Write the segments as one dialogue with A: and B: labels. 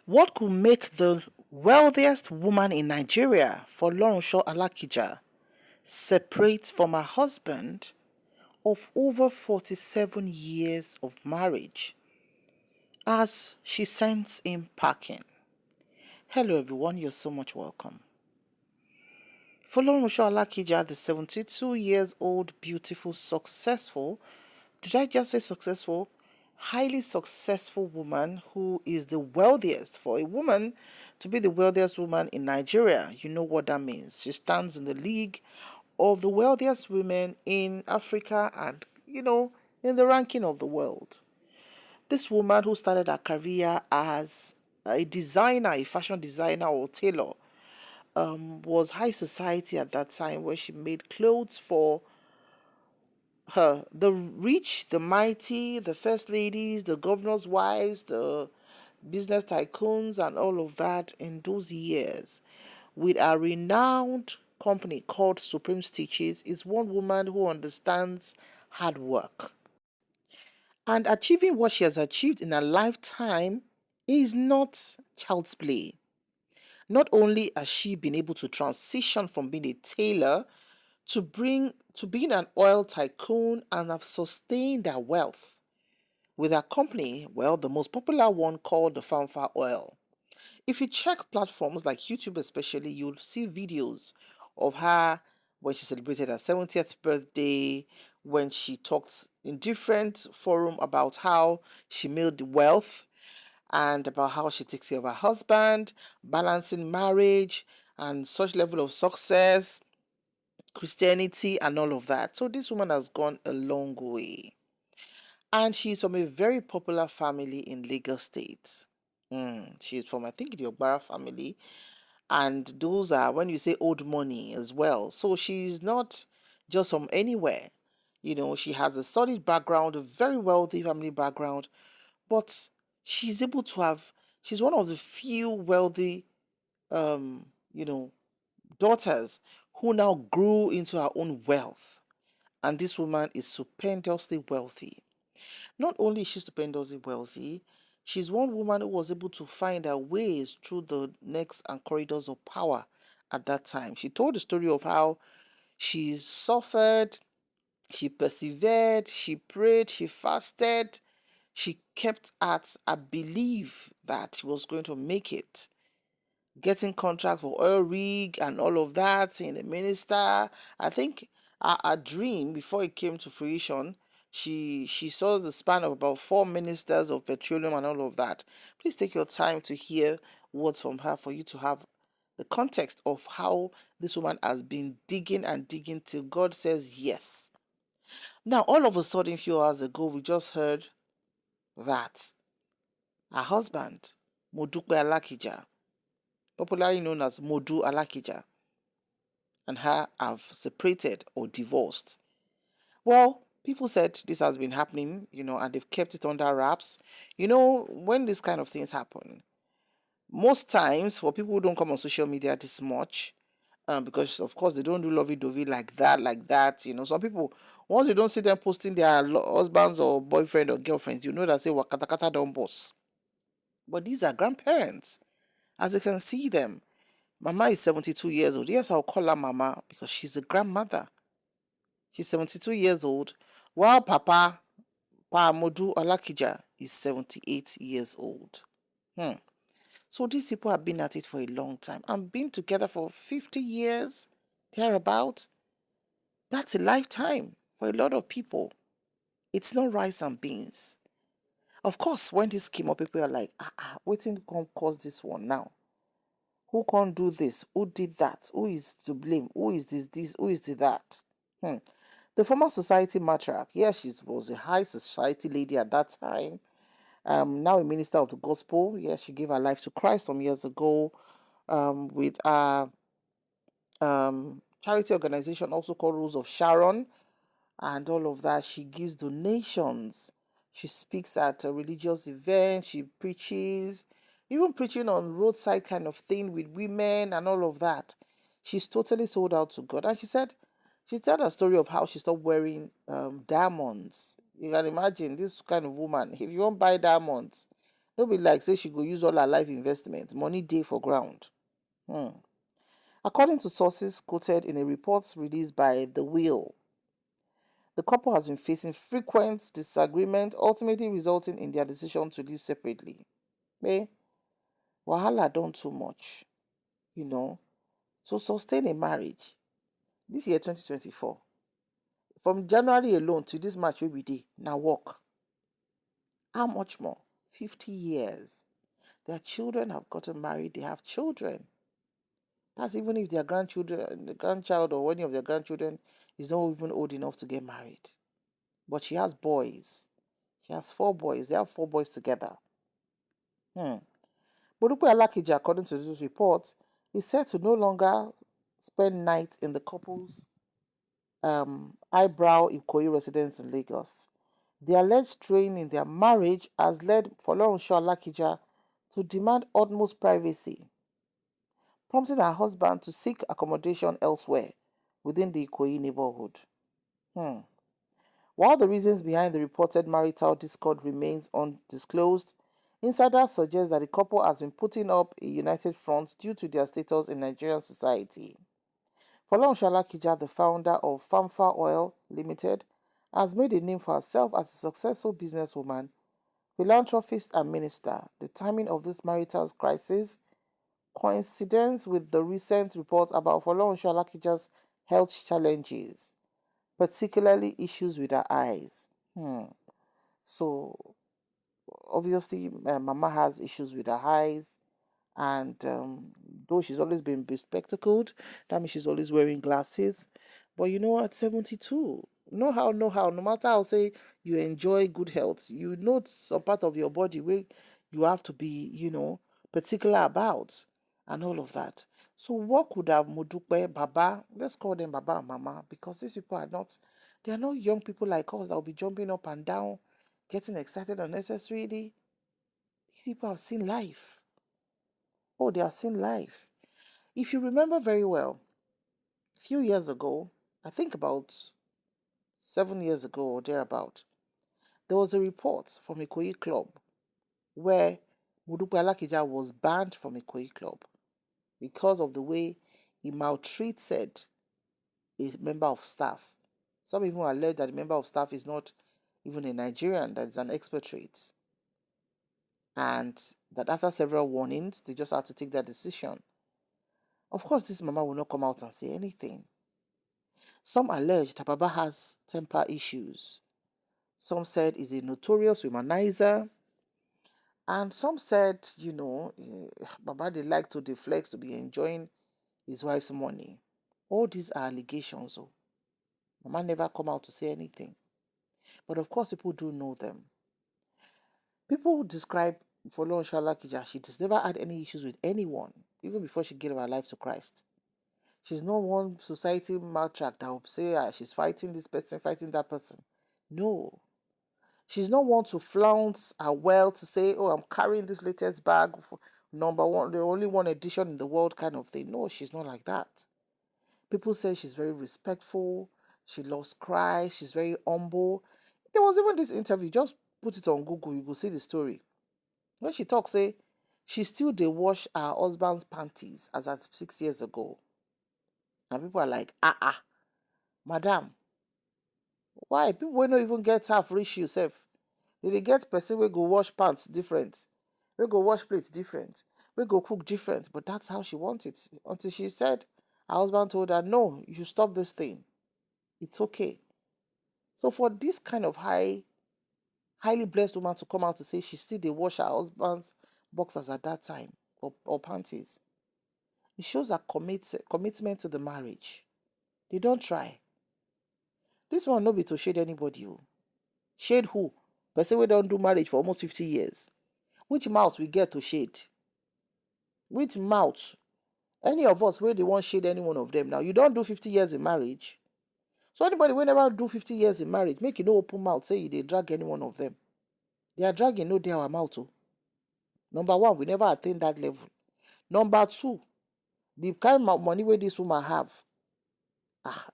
A: What could make the wealthiest woman in Nigeria, Folorunsho Alakija, separate from her husband of over 47 years of marriage as she sends him packing? Hello everyone, you're so much welcome. Folorunsho Alakija, the 72 years old, beautiful, successful, did I just say successful? Highly successful woman who is the wealthiest. For a woman to be the wealthiest woman in Nigeria, you know what that means. She stands in the league of the wealthiest women in Africa and, in the ranking of the world. This woman who started her career as a designer, a fashion designer or tailor, was high society at that time, where she made clothes for the rich, the mighty, the first ladies, the governor's wives, the business tycoons, and all of that in those years. With a renowned company called Supreme Stitches, is one woman who understands hard work. And achieving what she has achieved in her lifetime is not child's play. Not only has she been able to transition from being a tailor to being an oil tycoon and have sustained her wealth with her company, well, the most popular one called the Fanfa Oil. If you check platforms like YouTube especially, you'll see videos of her when she celebrated her 70th birthday, when she talked in different forum about how she made wealth and about how she takes care of her husband, balancing marriage and such level of success, Christianity and all of that. So this woman has gone a long way. And she's from a very popular family in Lagos State. She's from, I think, the Ogbara family. And those are, when you say old money as well. So she's not just from anywhere. She has a solid background, a very wealthy family background. But she's one of the few wealthy, um, you know, daughters who now grew into her own wealth. And this woman is stupendously wealthy. Not only is she stupendously wealthy, she's one woman who was able to find her ways through the necks and corridors of power at that time. She told the story of how she suffered, she persevered, she prayed, she fasted, she kept at a belief that she was going to make it, getting contract for oil rig and all of that, in the minister. I think a dream before it came to fruition. She saw the span of about 4 ministers of petroleum and all of that. Please take your time to hear words from her for you to have the context of how this woman has been digging and digging till God says yes. Now, all of a sudden, a few hours ago, we just heard that her husband, Modupe Alakija, popularly known as Modu Alakija, and her have separated or divorced. Well, people said this has been happening, and they've kept it under wraps. When these kind of things happen, most times for people who don't come on social media this much, because of course they don't do lovey-dovey like that. Some people, once you don't see them posting their husbands or boyfriend or girlfriends, that say wakatakata don't boss. But these are grandparents, as you can see them. Mama is 72 years old. Yes, I'll call her Mama because she's a grandmother. She's 72 years old, while Papa, Pa Modu Alakija, is 78 years old. So these people have been at it for a long time and been together for 50 years, thereabout. That's a lifetime for a lot of people. It's not rice and beans. Of course, when this came up, people are like, waiting to cause this one now. Who can't do this? Who did that? Who is to blame? Who is this? Who is that? The former society matriarch, yes, she was a high society lady at that time. Now a minister of the gospel. Yes, she gave her life to Christ some years ago. With a charity organization also called Rose of Sharon, and all of that. She gives donations. She speaks at religious events. She preaches, even preaching on roadside kind of thing with women and all of that. She's totally sold out to God. And she told a story of how she stopped wearing diamonds. You can imagine this kind of woman. If you won't buy diamonds, No be like say she go use all her life investment, money dey for ground. According to sources quoted in a report released by The Wheel, the couple has been facing frequent disagreement, ultimately resulting in their decision to live separately. Eh, wahala don too much, you know, to sustain a marriage. This year 2024, from January alone to this March wey we dey, na work. How much more? 50 years. Their children have gotten married, they have children. That's even if their grandchildren, the grandchild or any of their grandchildren is not even old enough to get married. But she has boys. She has 4 boys. They have 4 boys together. Modupe Alakija, according to this report, is said to no longer spend nights in the couple's eyebrow Ikoyi residence in Lagos. The alleged strain in their marriage has led Folorunsho Alakija to demand utmost privacy, prompting her husband to seek accommodation elsewhere within the Ikoyi neighborhood. While the reasons behind the reported marital discord remains undisclosed, insiders suggest that the couple has been putting up a united front due to their status in Nigerian society. Folorunsho Alakija, the founder of Famfa Oil Limited, has made a name for herself as a successful businesswoman, philanthropist, and minister. The timing of this marital crisis coincides with the recent report about Folorunsho Alakija'S health challenges, particularly issues with her eyes. So, obviously, Mama has issues with her eyes, and though she's always been bespectacled, that means she's always wearing glasses. But you know, at 72, no matter how say you enjoy good health, you know some part of your body where you have to be, particular about and all of that. So what could have Modupe, Baba, let's call them Baba and Mama, because these people they are not young people like us that will be jumping up and down, getting excited unnecessarily. These people have seen life. Oh, they have seen life. If you remember very well, a few years ago, I think about 7 years ago or thereabout, there was a report from Ikoyi Club where Modupe Alakija was banned from Ikoyi Club because of the way he maltreated a member of staff. Some even alleged that the member of staff is not even a Nigerian, that is an expatriate. And that after several warnings, they just had to take their decision. Of course, this mama will not come out and say anything. Some alleged that Baba has temper issues. Some said he's a notorious womanizer. And some said, Baba they like to deflect to be enjoying his wife's money. All these are allegations. Oh. Mama never come out to say anything. But of course, people do know them. People describe Folorunsho Alakija, she has never had any issues with anyone, even before she gave her life to Christ. She's not one society maltract that will say she's fighting this person, fighting that person. No. She's not one to flounce her wealth to say, oh, I'm carrying this latest bag for number one, the only one edition in the world kind of thing. No, she's not like that. People say she's very respectful. She loves Christ. She's very humble. There was even this interview. Just put it on Google. You will see the story. When she talks, say, she still dey wash her husband's panties as at 6 years ago. And people are like, madam, why? People will not even get half reach you sef. They get person wey go wash pants different, wey go wash plates different, wey go cook different. But that's how she wants it. Until she said, her husband told her, no, you should stop this thing. It's okay. So for this kind of highly blessed woman to come out to say she still dey wash her husband's boxers at that time or panties, it shows her commitment to the marriage. They don't try. This one no be to shade anybody. Shade who? Person wey don do marriage for almost 50 years. Which mouth we get to shade? Which mouth? Any of us wey dey wan shade any one of them now, you don do 50 years in marriage. So anybody wey never do 50 years in marriage, make you no open mouth say you dey drag any one of them. Their dragging no dey our mouth. Number one, we never attain that level. Number two, the kind of money wey this woman have,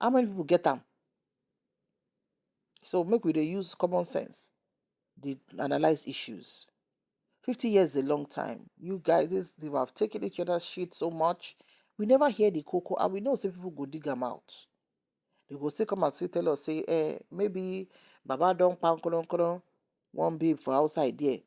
A: how many people get am? So make we dey use common sense, dey analyze issues. 50 years is a long time. You guys, they have taken each other's shit so much. We never hear the cocoa, and we know some people go dig them out. They go still come and say, tell us, say, maybe Baba don't pound one babe for outside there.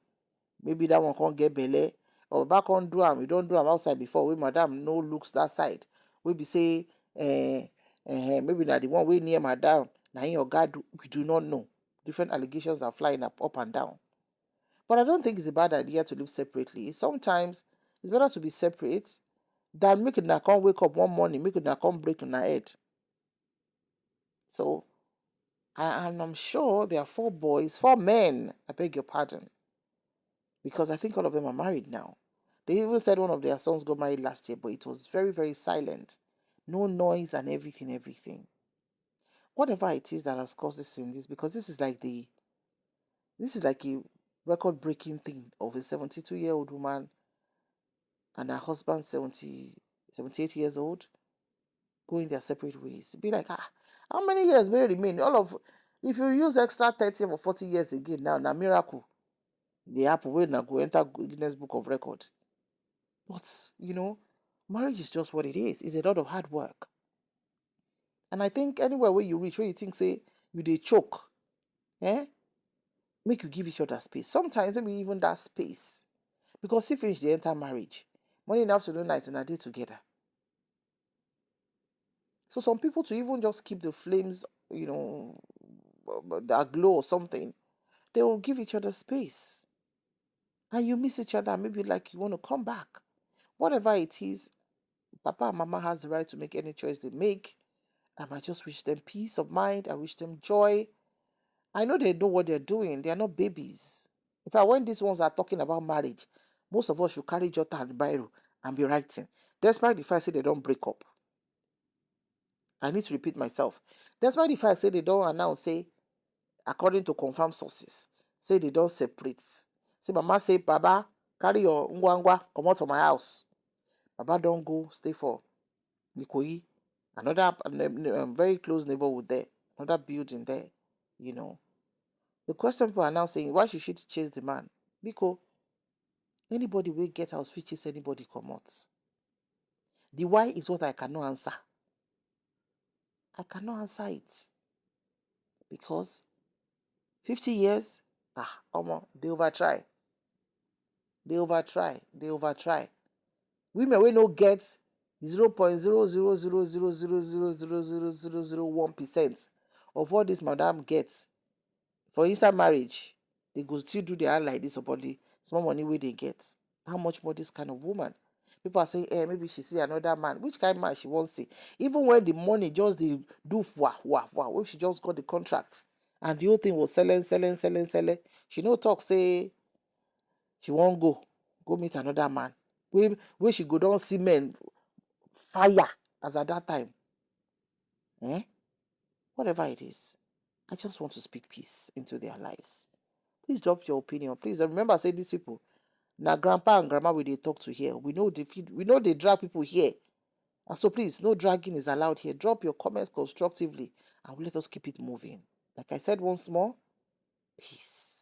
A: Maybe that one can't get belly. Or Baba can't do am, we don't do am outside before. We madam no looks that side. We be say, maybe that the one way near madam, now in your God, we do not know. Different allegations are flying up and down. But I don't think it's a bad idea to live separately. Sometimes it's better to be separate than make it not come wake up one morning, make it not come break in our head. So, and I'm sure there are 4 boys, 4 men, I beg your pardon, because I think all of them are married now. They even said one of their sons got married last year, but it was very, very silent. No noise and everything. Whatever it is that has caused this in this, because this is like a record breaking thing of a 72-year-old woman and her husband 78 years old going their separate ways. Be like, how many years will remain? If you use extra 30 or 40 years again now, na miracle. The apple will not go enter Guinness Book of Record. But, marriage is just what it is. It's a lot of hard work. And I think anywhere where you reach, where you think, say, you dey choke, make you give each other space. Sometimes maybe even that space. Because see finish they enter marriage. Morning, afternoon, night, and a day together. So some people to even just keep the flames, that glow or something, they will give each other space. And you miss each other, maybe like you want to come back. Whatever it is, Papa and Mama has the right to make any choice they make. And I just wish them peace of mind. I wish them joy. I know they know what they're doing. They are not babies. In fact, when these ones are talking about marriage, most of us should carry jota and Biro and be writing. Despite the fact say they don't break up. I need to repeat myself. Despite the fact say they don't announce, say, according to confirmed sources, say they don't separate. Say Mama say, Baba, carry your ngwangwa, come out from my house. Baba don't go, stay for Nikoyi, another very close neighborhood there, another building there, The question people are now saying, why should she chase the man? Because anybody will get house fit chase anybody come out. The why is what I cannot answer. I cannot answer it. Because 50 years, they over try. Women will not get 0.00000000001% of what this madam gets for inside marriage. They go still do their hand like this upon the small money where they get. How much more this kind of woman? People are saying, maybe she see another man. Which kind of man she won't see? Even when the money just they do if she just got the contract and the whole thing was selling. She no talk say she won't go meet another man. Where she go down see men fire as at that time. Whatever it is, I just want to speak peace into their lives. Please drop your opinion. Please remember, say these people. Now grandpa and grandma they talk to here. We know they drag people here. And so please, no dragging is allowed here. Drop your comments constructively and let us keep it moving. Like I said once more, peace.